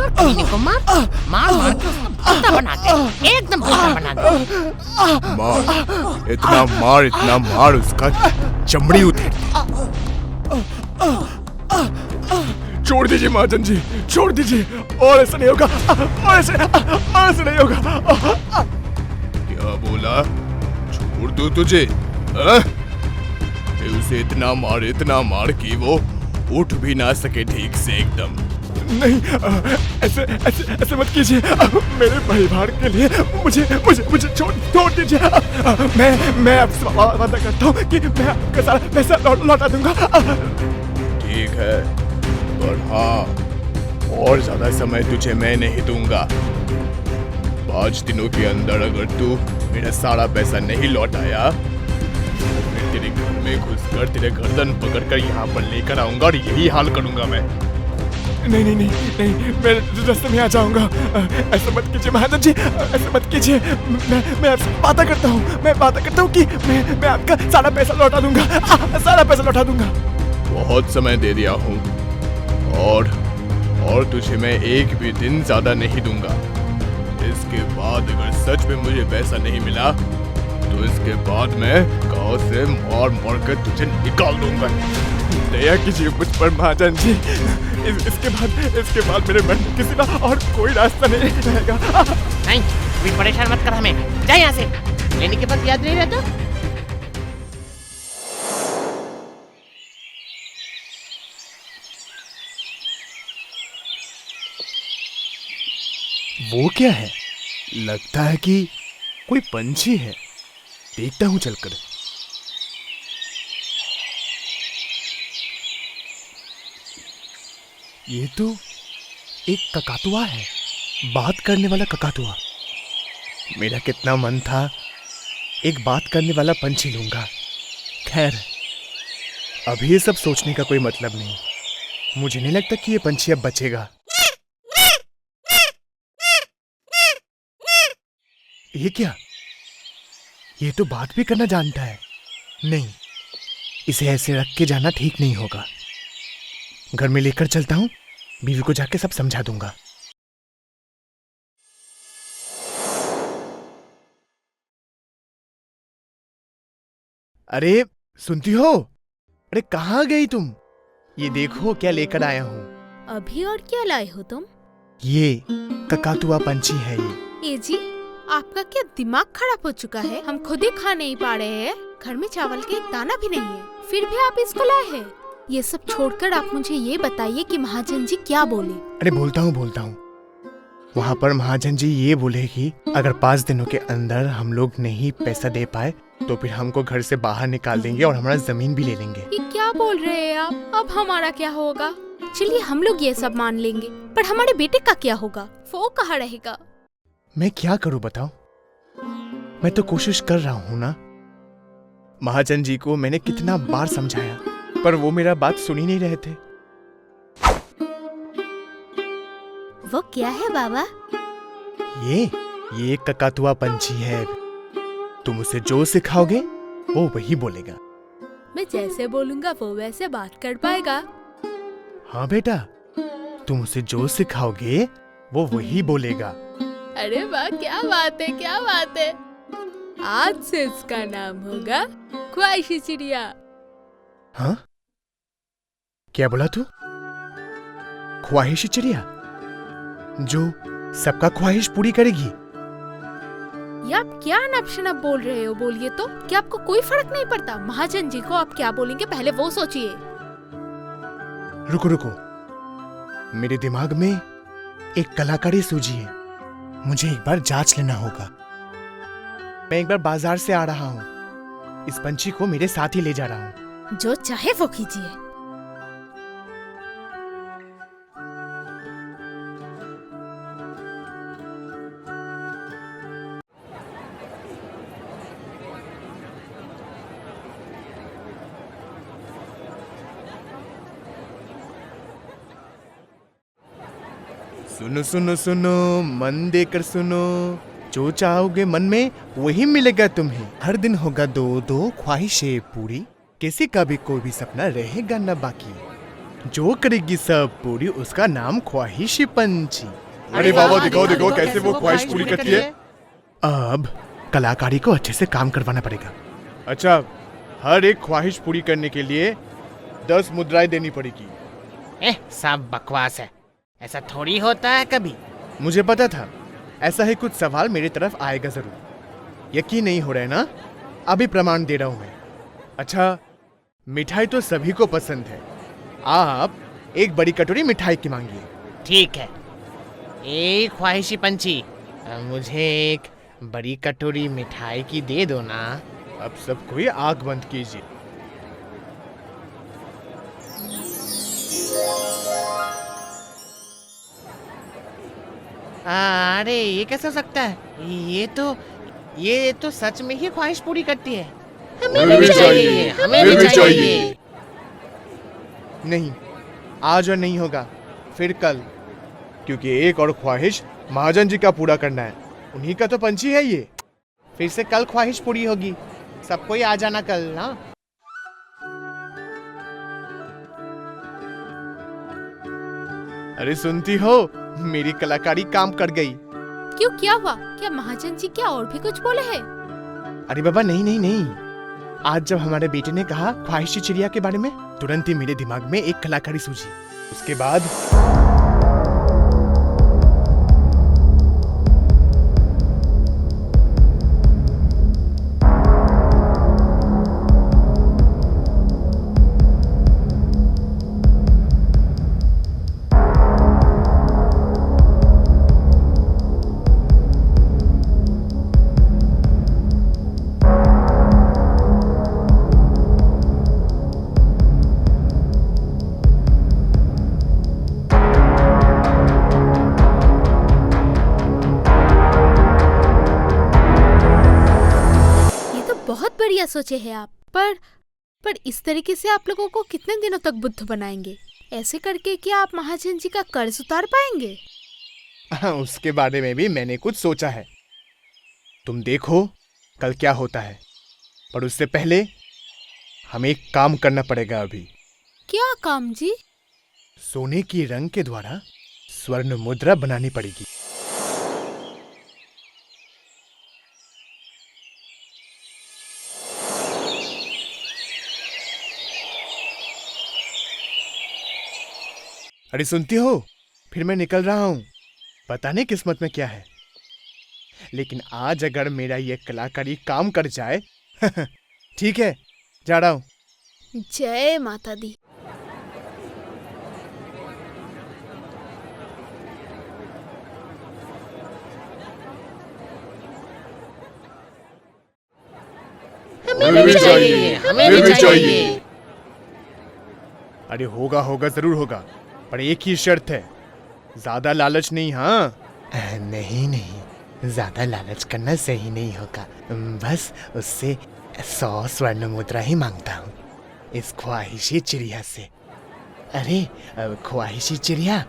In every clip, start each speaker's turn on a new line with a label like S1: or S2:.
S1: और कमीने को मार मार मार के उसको भूता बना दे, एकदम भूता बना दे।
S2: इतना मार उसका चमड़ी उधेड़ दे। छोड़ दीजिए महाजन जी, छोड़ दीजिए, और ऐसा नहीं होगा, और ऐसा नहीं होगा। क्या बोला? छोड़ दूं तुझे? उसे इतना मार कि वो उठ भी ना सके ठीक से एकदम। नहीं, ऐसे मत कीजिए, मेरे परिवार के लिए मुझे छोड़ दीजिए। मैं आपसे वादा करता हूँ कि मैं आपका सारा पैसा लौटा दूंगा। ठीक है, पर हाँ, और ज्यादा समय तुझे मैं नहीं दूंगा। 5 दिनों के अंदर अगर तू मेरा सारा पैसा नहीं लौटाया तो फिर तेरे घर में घुसकर तेरे गर्दन पकड़कर यहाँ पर लेकर आऊंगा और यही हाल करूंगा मैं। नहीं, मैं रास्ते में आ जाऊंगा। ऐसा मत कीजिए महाजन जी, ऐसा मत कीजिए। मैं आपसे वादा करता हूँ कि मैं आपका सारा पैसा लौटा दूंगा। बहुत समय दे दिया हूँ, और तुझे मैं एक भी दिन ज्यादा नहीं दूंगा। इसके बाद अगर सच में मुझे पैसा नहीं मिला तो इसके बाद मैं गांव से मार कर तुझे निकाल दूंगा। दया कीजिए मुझ पर महाजन जी। इसके बाद मेरे मन में किसी का और कोई रास्ता नहीं रहेगा।
S1: नहीं, कोई परेशान मत कर हमें, जा यहाँ से। लेने के बाद याद नहीं रहता।
S2: वो क्या है? लगता है कि कोई पंछी है। देखता हूं चलकर। ये तो एक ककातुआ है, बात करने वाला ककातुआ। मेरा कितना मन था एक बात करने वाला पंछी लूंगा। खैर, अभी ये सब सोचने का कोई मतलब नहीं। मुझे नहीं लगता कि ये पंछी अब बचेगा। ये क्या? ये तो बात भी करना जानता है। नहीं, इसे ऐसे रख के जाना ठीक नहीं होगा। घर में लेकर चलता हूं, बीवी को जाके सब समझा दूंगा। अरे सुनती हो? अरे कहाँ गई तुम? ये देखो क्या लेकर आया हूँ।
S3: अभी और क्या लाए हो तुम?
S2: ये ककातुआ पंछी है
S3: ये जी, आपका क्या दिमाग खराब हो चुका है? हम खुद ही खा नहीं पा रहे हैं। घर में चावल के एक दाना भी नहीं है, फिर भी आप इसको लाए हैं। ये सब छोड़कर आप मुझे ये बताइए कि महाजन जी क्या बोले?
S2: अरे बोलता हूँ। वहाँ पर महाजन जी ये बोले कि अगर 5 दिनों के अंदर हम लोग नहीं पैसा दे पाए तो फिर हमको घर से बाहर निकाल देंगे और हमारा जमीन भी ले लेंगे।
S3: ये क्या बोल रहे हैं आप? अब हमारा क्या होगा? चलिए हम लोग ये सब मान लेंगे, पर हमारे बेटे का क्या होगा? वो कहाँ रहेगा?
S2: मैं क्या करूं बताओ? मैं तो कोशिश कर रहा हूं ना। महाजन जी को मैंने कितना बार समझाया, पर वो मेरा बात सुन ही नहीं रहे थे।
S3: वो क्या है बाबा?
S2: ये एक ककातुआ पंछी है। तुम उसे जो सिखाओगे वो वही बोलेगा।
S3: मैं जैसे बोलूंगा वो वैसे बात कर पाएगा?
S2: हाँ बेटा, तुम उसे जो सिखाओगे वो वही बोलेगा।
S3: अरे वाह, क्या बात है। आज से इसका नाम होगा ख्वाहिशी चिड़िया।
S2: हाँ? क्या बोला तू? ख्वाहिशी चिड़िया जो सबका ख्वाहिश पूरी करेगी?
S3: ये आप क्या नप बोल रहे हो? बोलिए तो। क्या आपको कोई फर्क नहीं पड़ता? महाजन जी को आप क्या बोलेंगे पहले वो सोचिए।
S2: रुको, मेरे दिमाग में एक कलाकारी सूझी है। मुझे एक बार जांच लेना होगा। मैं एक बार बाजार से आ रहा हूँ। इस पंछी को मेरे साथ ही ले जा रहा हूँ।
S3: जो चाहे वो कीजिए।
S2: सुनो, मन देकर सुनो। जो चाहोगे मन में वही मिलेगा तुम्हें। हर दिन होगा 2 ख्वाहिशें पूरी, किसी का भी कोई भी सपना रहेगा न बाकी। जो करेगी सब पूरी उसका नाम ख्वाहिशी पंछी।
S1: अरे बाबा, दिखाओ दिखाओ कैसे वो ख्वाहिश पूरी करती है।
S2: अब कलाकारी को अच्छे से काम करवाना पड़ेगा। अच्छा, हर एक ख्वाहिश पूरी करने के लिए 10 मुद्राएं देनी पड़ेगी।
S1: सब बकवास है, ऐसा थोड़ी होता है कभी।
S2: मुझे पता था ऐसा ही कुछ सवाल मेरी तरफ आएगा जरूर। यकीन नहीं हो रहा है ना? अभी प्रमाण दे रहा हूं मैं। अच्छा, मिठाई तो सभी को पसंद है। आप एक बड़ी कटोरी मिठाई की मांगिए।
S1: ठीक है, एक ख्वाहिशी पंछी, मुझे एक बड़ी कटोरी मिठाई की दे दो ना।
S2: अब सब कोई आंख बंद कीजिए।
S1: अरे ये कैसे हो सकता है? ये तो सच में ही ख्वाहिश पूरी करती है। हमें भी चाहिए, हमें भी चाहिए।
S2: नहीं, आज और नहीं होगा, फिर कल, क्योंकि एक और ख्वाहिश महाजन जी का पूरा करना है। उन्हीं का तो पंछी है ये। फिर से कल ख्वाहिश पूरी होगी। सबको ही आ जाना कल ना। अरे सुनती हो, मेरी कलाकारी काम कर गई।
S3: क्यों, क्या हुआ? क्या महाजन जी क्या और भी कुछ बोले हैं?
S2: अरे बाबा, नहीं नहीं नहीं। आज जब हमारे बेटे ने कहा ख्वाहिशी चिड़िया के बारे में, तुरंत ही मेरे दिमाग में एक कलाकारी सूझी। उसके बाद
S3: बहुत बढ़िया सोचे हैं आप। पर इस तरीके से आप लोगों को कितने दिनों तक बुद्ध बनाएंगे? ऐसे करके क्या आप महाजन जी का कर्ज उतार पाएंगे?
S2: उसके बारे में भी मैंने कुछ सोचा है। तुम देखो कल क्या होता है। पर उससे पहले हमें एक काम करना पड़ेगा अभी।
S3: क्या काम जी?
S2: सोने की रंग के द्वारा स्वर्ण मुद्रा बनानी पड़ेगी। अरे सुनती हो, फिर मैं निकल रहा हूं। पता नहीं किस्मत में क्या है, लेकिन आज अगर मेरा ये कलाकारी काम कर जाए ठीक है, जा रहा हूं।
S3: जय माता दी।
S1: हमें भी चाहिए, हमें भी चाहिए।
S2: अरे होगा होगा, जरूर होगा, पर एक ही शर्त है, ज्यादा लालच नहीं। हाँ नहीं नहीं, ज्यादा लालच करना सही नहीं होगा। बस उससे 100 स्वर्ण मुद्रा ही मांगता हूँ, इस ख्वाहिशी चिड़िया से। अरे ख्वाहिशी चिड़िया,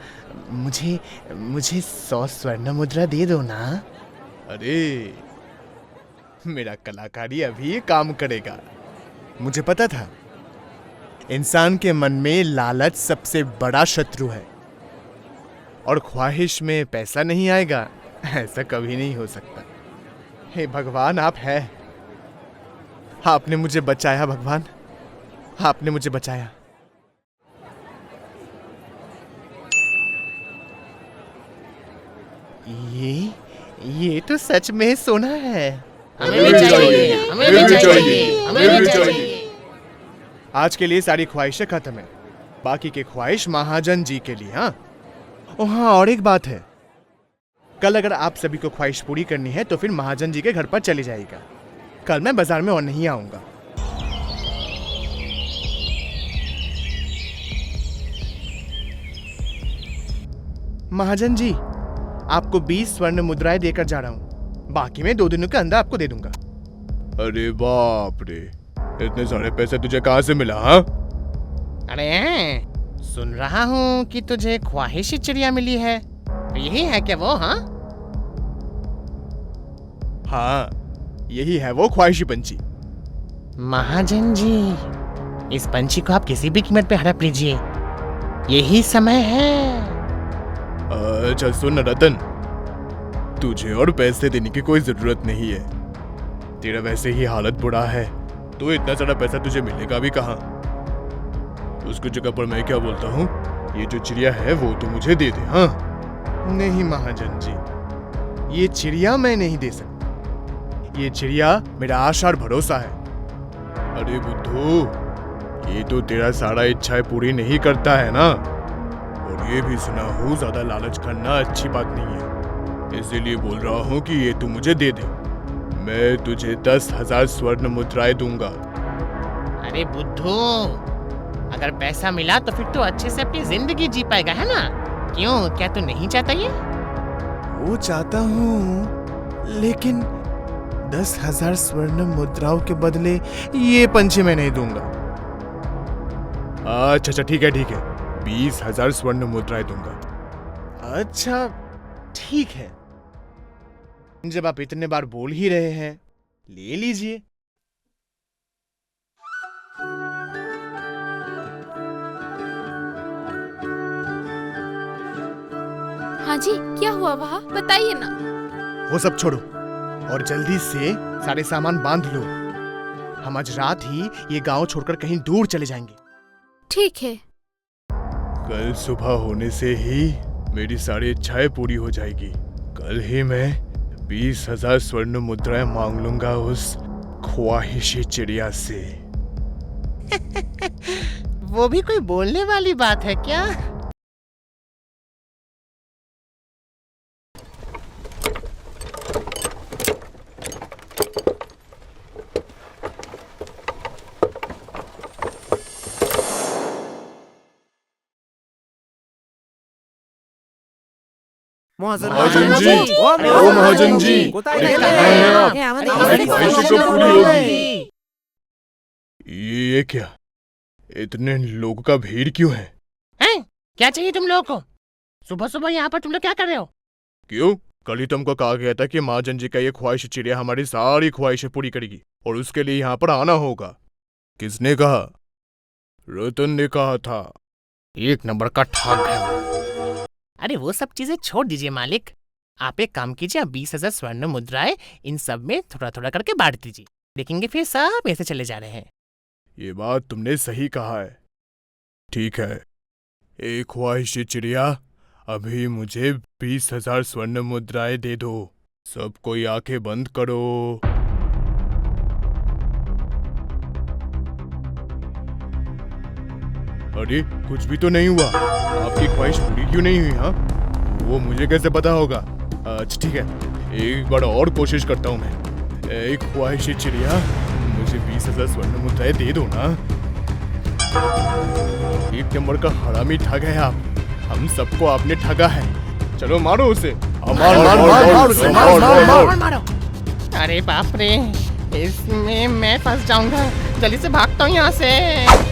S2: मुझे 100 स्वर्ण मुद्रा दे दो ना। अरे मेरा कलाकारी अभी काम करेगा। मुझे पता था इंसान के मन में लालच सबसे बड़ा शत्रु है, और ख्वाहिश में पैसा नहीं आएगा, ऐसा कभी नहीं हो सकता। हे भगवान, आप है, आपने मुझे बचाया। भगवान, आपने मुझे बचाया। ये तो सच में सोना है।
S1: हमें भी चाहिए, हमें भी चाहिए, हमें भी चाहिए।
S2: आज के लिए सारी ख्वाहिशें खत्म है, बाकी के ख्वाहिश महाजन जी के लिए। हाँ, ओ हाँ, और एक बात है, कल अगर आप सभी को ख्वाहिश पूरी करनी है तो फिर महाजन जी के घर पर चले जाएगा। कल मैं बाजार में और नहीं आऊंगा। महाजन जी, आपको 20 स्वर्ण मुद्राएं देकर जा रहा हूं, बाकी मैं 2 दिनों के अंदर आपको दे दूंगा। अरे बाप रे, इतने सारे पैसे तुझे कहां से मिला? हाँ,
S1: अरे सुन रहा हूँ कि तुझे ख्वाहिशी चिड़िया मिली है, यही है क्या वो?
S2: हाँ, यही है वो ख्वाहिशी पंछी।
S1: महाजन जी, इस पंछी को आप किसी भी कीमत पे हड़प लीजिए, यही समय है।
S2: अच्छा सुन रतन, तुझे और पैसे देने की कोई जरूरत नहीं है। तेरा वैसे ही हालत बुरा है, तो इतना सारा पैसा तुझे मिलेगा भी कहाँ। उसकी जगह पर मैं क्या बोलता हूँ, ये जो चिड़िया है वो तो मुझे दे दे। हाँ
S4: नहीं महाजन जी, ये चिड़िया मैं नहीं दे सकता। ये चिड़िया मेरा आशा और भरोसा है।
S2: अरे बुद्धू, ये तो तेरा सारा इच्छाएं पूरी नहीं करता है ना। और ये भी सुना हूँ ज्यादा लालच करना अच्छी बात नहीं है, इसीलिए बोल रहा हूँ कि ये तू मुझे दे दे। मैं तुझे 10,000 स्वर्ण मुद्राएं दूंगा।
S1: अरे बुद्धू, अगर पैसा मिला तो फिर तो अच्छे से अपनी जिंदगी जी पाएगा, है ना? क्यों, क्या तू नहीं चाहता ये?
S4: वो चाहता हूँ, लेकिन 10,000 स्वर्ण मुद्राओं के बदले ये पंछी मैं नहीं दूंगा।
S2: अच्छा ठीक है 20,000 स्वर्ण मुद्राएं दूंगा।
S4: अच्छा ठीक है, जब आप इतने बार बोल ही रहे हैं, ले लीजिए।
S3: हाँ जी, क्या हुआ वहाँ, बताइए ना।
S4: वो सब छोड़ो और जल्दी से सारे सामान बांध लो। हम आज रात ही ये गांव छोड़कर कहीं दूर चले जाएंगे।
S3: ठीक है।
S2: कल सुबह होने से ही मेरी सारी इच्छाएं पूरी हो जाएगी। कल ही मैं 20,000 स्वर्ण मुद्राएं मांग लूंगा उस ख्वाहिशी चिड़िया से।
S1: वो भी कोई बोलने वाली बात है क्या?
S2: महाजन जी, ओ महाजन जी, हमारी ख्वाहिशें कब पूरी होगी? ये क्या, इतने लोगों का भीड़ क्यों है?
S1: हैं? क्या चाहिए तुम लोगों को? सुबह सुबह यहाँ पर तुम लोग क्या कर रहे हो?
S2: क्यों, कल ही तुमको कहा गया था कि महाजन जी का ये ख्वाहिश चिड़िया हमारी सारी ख्वाहिशें पूरी करेगी और उसके लिए यहाँ पर आना होगा। किसने कहा? रतन ने कहा था।
S1: एक नंबर का ठग है वो। अरे वो सब चीजें छोड़ दीजिए मालिक, आप एक काम कीजिए, आप 20,000 स्वर्ण मुद्राएं इन सब में थोड़ा थोड़ा करके बांट दीजिए। देखेंगे फिर सब ऐसे चले जा रहे हैं।
S2: ये बात तुमने सही कहा है। ठीक है, एक ख्वाहिशी चिड़िया, अभी मुझे 20,000 स्वर्ण मुद्राएं दे दो। सब कोई आंखें बंद करो। अरे कुछ भी तो नहीं हुआ, आपकी ख्वाहिश पूरी क्यों नहीं हुई? हाँ, वो मुझे कैसे पता होगा? अच्छा ठीक है, एक बार और कोशिश करता हूँ मैं। एक ख्वाहिशी चिड़िया, मुझे 20,000 स्वर्ण मुद्राएं दे दो ना। एक नंबर का हरामी ठग है आप, हम सबको आपने ठगा है। चलो मारो उसे।
S1: मारो। अरे बाप रे, इसमें मैं फंस जाऊंगा, जल्दी से भागता हूँ यहाँ से।